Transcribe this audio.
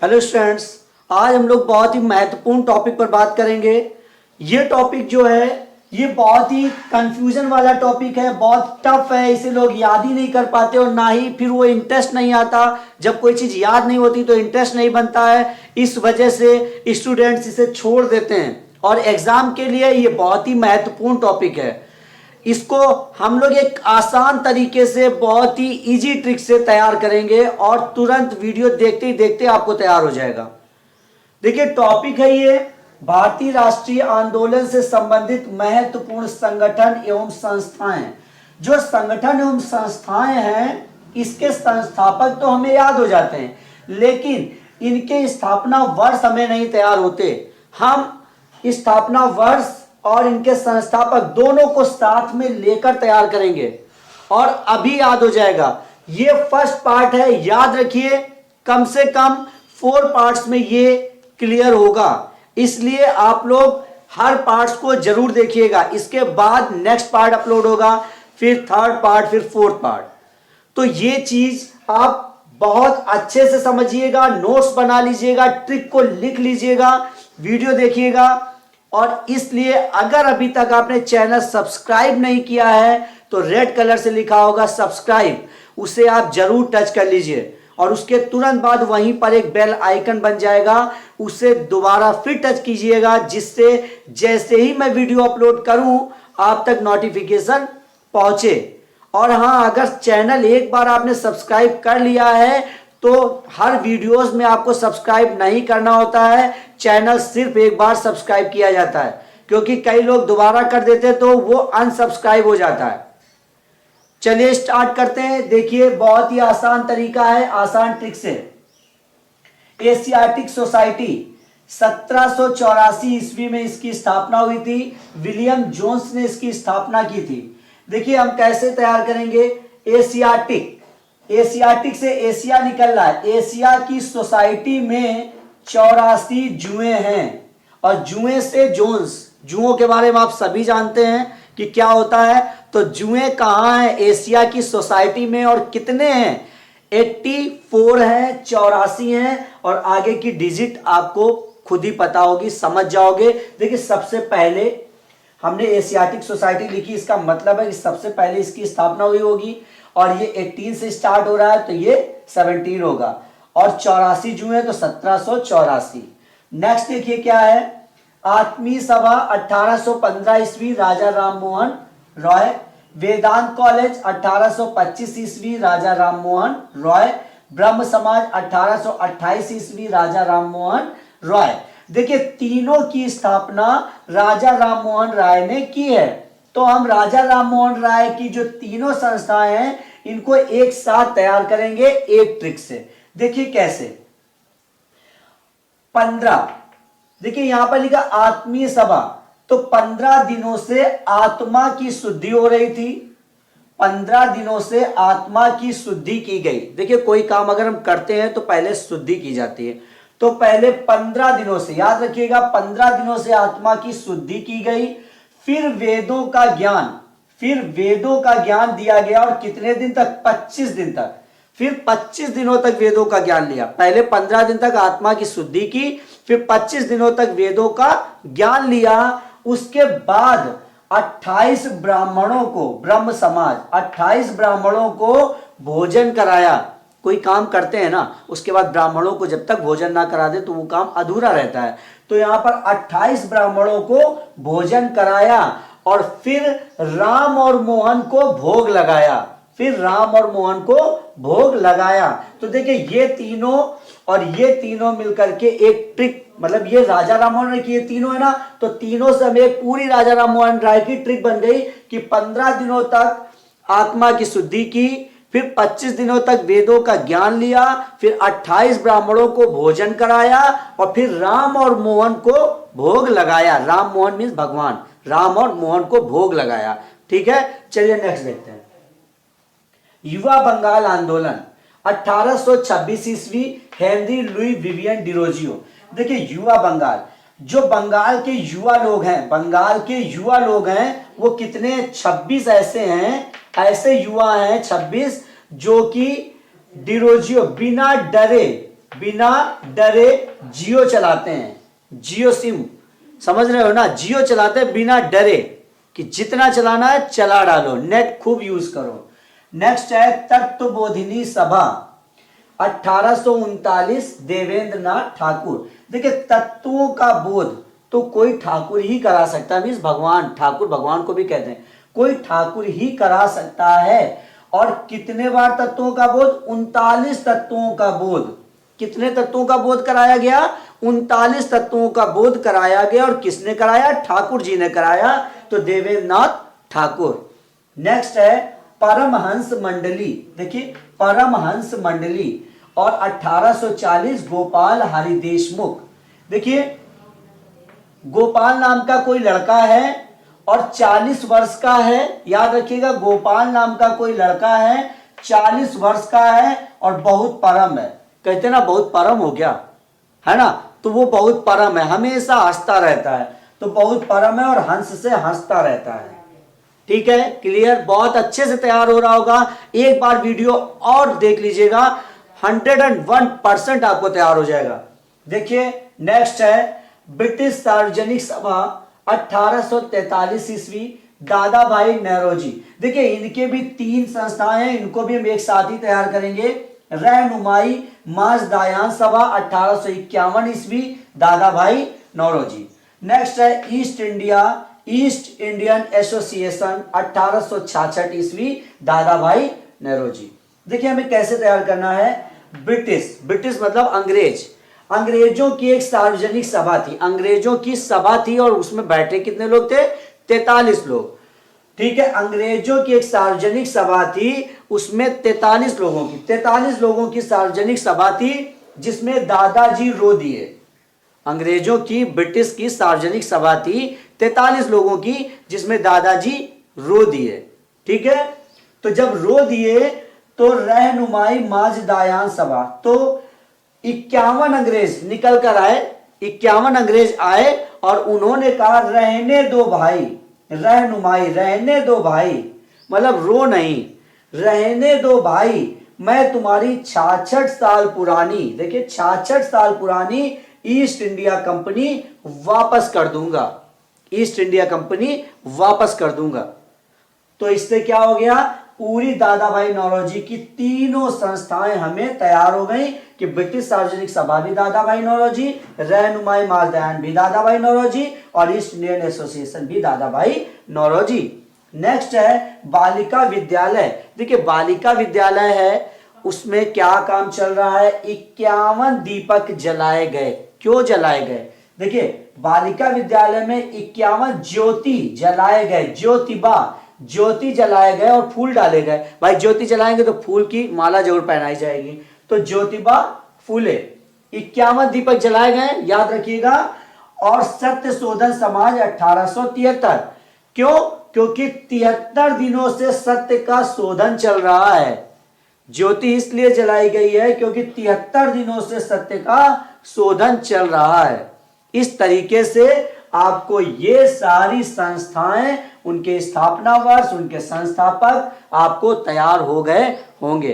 Hello students, आज हम लोग बहुत ही महत्वपूर्ण टॉपिक पर बात करेंगे। ये टॉपिक जो है ये बहुत ही कंफ्यूजन वाला टॉपिक है, बहुत टफ है, इसे लोग याद ही नहीं कर पाते और ना ही फिर वो इंटरेस्ट नहीं आता। जब कोई चीज़ याद नहीं होती तो इंटरेस्ट नहीं बनता है, इस वजह से स्टूडेंट्स इसे छोड़ देते हैं। और एग्ज़ाम के लिए ये बहुत ही महत्वपूर्ण टॉपिक है। इसको हम लोग एक आसान तरीके से बहुत ही इजी ट्रिक से तैयार करेंगे और तुरंत वीडियो देखते ही देखते आपको तैयार हो जाएगा। देखिए टॉपिक है ये भारतीय राष्ट्रीय आंदोलन से संबंधित महत्वपूर्ण संगठन एवं संस्थाएं। जो संगठन एवं संस्थाएं हैं इसके संस्थापक तो हमें याद हो जाते हैं, लेकिन इनके स्थापना वर्ष हमें नहीं तैयार होते। हम स्थापना वर्ष और इनके संस्थापक दोनों को साथ में लेकर तैयार करेंगे और अभी याद हो जाएगा। ये फर्स्ट पार्ट है, याद रखिए। कम से कम 4 पार्ट्स में ये क्लियर होगा, इसलिए आप लोग हर पार्ट्स को जरूर देखिएगा। इसके बाद नेक्स्ट पार्ट अपलोड होगा, फिर थर्ड पार्ट, फिर फोर्थ पार्ट। तो ये चीज आप बहुत अच्छे से समझिएगा, नोट्स बना लीजिएगा, ट्रिक को लिख लीजिएगा, वीडियो देखिएगा। और इसलिए अगर अभी तक आपने चैनल सब्सक्राइब नहीं किया है तो रेड कलर से लिखा होगा सब्सक्राइब, उसे आप जरूर टच कर लीजिए और उसके तुरंत बाद वहीं पर एक बेल आइकन बन जाएगा, उसे दोबारा फिर टच कीजिएगा, जिससे जैसे ही मैं वीडियो अपलोड करूं आप तक नोटिफिकेशन पहुंचे। और हाँ, अगर चैनल एक बार आपने सब्सक्राइब कर लिया है तो हर वीडियोस में आपको सब्सक्राइब नहीं करना होता है, चैनल सिर्फ एक बार सब्सक्राइब किया जाता है, क्योंकि कई लोग दोबारा कर देते हैं तो वो अनसब्सक्राइब हो जाता है। चलिए स्टार्ट करते हैं। देखिए बहुत ही आसान तरीका है, आसान ट्रिक से। एशियाटिक सोसाइटी 1784 ईस्वी में इसकी स्थापना हुई थी। विलियम जोन्स ने इसकी स्थापना की थी। देखिए हम कैसे तैयार करेंगे। एशियाटिक से एशिया निकल रहा है। एशिया की सोसाइटी में 84 जुए हैं और जुए से जोन्स। जुओं के बारे में आप सभी जानते हैं कि क्या होता है। तो जुए कहाँ हैं? एशिया की सोसाइटी में। और कितने हैं? 84 हैं, 84 हैं, और आगे की डिजिट आपको खुद ही पता होगी, समझ जाओगे। देखिए सबसे पहले हमने एशियाटिक सोसाइटी लिखी, इसका मतलब है कि सबसे पहले इसकी स्थापना हुई होगी और ये 18 से स्टार्ट हो रहा है तो ये 17 होगा और 84 जुए हैं तो 1784। नेक्स्ट देखिए क्या है। आत्मीय सभा 1815 ईस्वी, राजा राम मोहन रॉय। वेदांत कॉलेज 1825 ईस्वी, राजा राम मोहन रॉय। ब्रह्म समाज 1828 ईस्वी, राजा राम मोहन रॉय। देखिए तीनों की स्थापना राजा राम मोहन राय ने की है। तो हम राजा राम मोहन राय की जो तीनों संस्थाएं हैं इनको एक साथ तैयार करेंगे एक ट्रिक से। देखिए कैसे। 15, देखिए यहां पर लिखा आत्मीय सभा, तो 15 दिनों से आत्मा की शुद्धि हो रही थी। 15 दिनों से आत्मा की शुद्धि की गई। देखिए कोई काम अगर हम करते हैं तो पहले शुद्धि की जाती है, तो पहले 15 दिनों से, याद रखिएगा, 15 दिनों से आत्मा की शुद्धि की गई। फिर वेदों का ज्ञान दिया गया और कितने दिन तक? 25 दिन तक। फिर 25 दिनों तक वेदों का ज्ञान लिया। पहले 15 दिन तक आत्मा की शुद्धि की, फिर 25 दिनों तक वेदों का ज्ञान लिया। उसके बाद 28 ब्राह्मणों को, ब्रह्म समाज 28 ब्राह्मणों को भोजन कराया। कोई काम करते हैं ना, उसके बाद ब्राह्मणों को जब तक भोजन ना करा दे तो वो काम अधूरा रहता है। तो यहां पर 28 ब्राह्मणों को भोजन कराया और फिर राम और मोहन को भोग लगाया। तो देखिए ये तीनों और ये तीनों मिलकर के एक ट्रिक, मतलब ये राजा राम मोहन राय की ये तीनों है ना, तो तीनों से हमें एक पूरी राजा राम मोहन राय की ट्रिक बन गई कि 15 दिनों तक आत्मा की शुद्धि की, फिर 25 दिनों तक वेदों का ज्ञान लिया, फिर 28 ब्राह्मणों को भोजन कराया और फिर राम और मोहन को भोग लगाया। राम मोहन मीन्स भगवान, राम और मोहन को भोग लगाया। ठीक है, चलिए नेक्स्ट देखते हैं। युवा बंगाल आंदोलन 1826 ईस्वी, हेनरी लुई विवियन डिरोजियो। देखिए युवा बंगाल, जो बंगाल के युवा लोग हैं वो कितने? 26 ऐसे युवा हैं 26 जो कि डिरोजियो बिना डरे बिना डरे जियो चलाते हैं, जियो सिम, समझ रहे हो ना, जियो चलाते हैं बिना डरे कि जितना चलाना है चला डालो, नेट खूब यूज करो। नेक्स्ट है तत्वबोधिनी सभा 1839, देवेंद्र नाथ ठाकुर। देखिए तत्वों का बोध तो कोई ठाकुर ही करा सकता है, मीन्स भगवान, ठाकुर भगवान को भी कहते हैं, कोई ठाकुर ही करा सकता है। और कितने बार तत्वों का बोध? 39 तत्वों का बोध। कितने तत्वों का बोध कराया गया? 39 तत्वों का बोध कराया गया। और किसने कराया? ठाकुर जी ने कराया, तो देवेंद्र नाथ ठाकुर। नेक्स्ट है परमहंस मंडली। देखिए परमहंस मंडली और 1840 गोपाल हरि देशमुख। देखिए गोपाल नाम का कोई लड़का है और 40 वर्ष का है, याद रखिएगा गोपाल नाम का कोई लड़का है, 40 वर्ष का है और बहुत परम है। कहते ना बहुत परम हो गया, है ना, तो वो बहुत परम है, हमेशा हंसता रहता है, तो बहुत परम है और हंस से हंसता रहता है। ठीक है, क्लियर, बहुत अच्छे से तैयार हो रहा होगा। एक बार वीडियो और देख लीजिएगा, 101% आपको तैयार हो जाएगा। देखिए नेक्स्ट है ब्रिटिश सार्वजनिक सभा 1843 ईस्वी, दादा भाई नेरोजी। देखिए इनके भी 3 संस्थाएं हैं, इनको भी हम एक साथ ही तैयार करेंगे। रहनुमाई माजदायान सभा 1851 ईस्वी, दादा भाई नौरोजी। नेक्स्ट है ईस्ट इंडियन एसोसिएशन 1866 ईस्वी, दादा भाई नेरोजी। देखिए हमें कैसे तैयार करना है। ब्रिटिश मतलब अंग्रेज, अंग्रेजों की एक सार्वजनिक सभा थी, अंग्रेजों की सभा थी और उसमें बैठे कितने लोग थे? 43 लोग। ठीक है, अंग्रेजों की एक सार्वजनिक सभा थी, उसमें 43 लोगों की सार्वजनिक सभा थी, जिसमें दादाजी रो दिए। अंग्रेजों की ब्रिटिश की सार्वजनिक सभा थी 43 लोगों की, जिसमें दादाजी रो दिए। ठीक है, तो जब रो दिए तो रहनुमाई माजदायान सभा, तो 51 अंग्रेज निकल कर आए, 51 अंग्रेज आए और उन्होंने कहा रहने दो भाई, रहनुमाई रहने दो भाई, मतलब रो नहीं, रहने दो भाई, मैं तुम्हारी 66 साल पुरानी, देखिए 66 साल पुरानी ईस्ट इंडिया कंपनी वापस कर दूंगा, ईस्ट इंडिया कंपनी वापस कर दूंगा। तो इससे क्या हो गया? पूरी दादा भाई नौरोजी की तीनों संस्थाएं हमें तैयार हो गई कि ब्रिटिश सार्वजनिक सभा भी दादा भाई नौरोजी, रहनुमाई माजदायान भी दादा भाई नौरोजी और ईस्ट इंडियन एसोसिएशन भी दादा भाई नौरोजी। नेक्स्ट है बालिका विद्यालय। देखिए बालिका विद्यालय है, उसमें क्या काम चल रहा है? 51 दीपक जलाए गए। क्यों जलाए गए? देखिए बालिका विद्यालय में 51 ज्योति जलाए गए, ज्योति जलाए गए और फूल डाले गए। भाई ज्योति जलाएंगे तो फूल की माला जरूर पहनाई जाएगी, तो ज्योतिबा फूले। 51 दीपक जलाए गए, याद रखिएगा। और सत्य शोधन समाज 1873। क्यों? क्योंकि 73 दिनों से सत्य का शोधन चल रहा है। ज्योति इसलिए जलाई गई है क्योंकि 73 दिनों से सत्य का शोधन चल रहा है। इस तरीके से आपको ये सारी संस्थाएं, उनके स्थापना वर्ष, उनके संस्थापक आपको तैयार हो गए होंगे।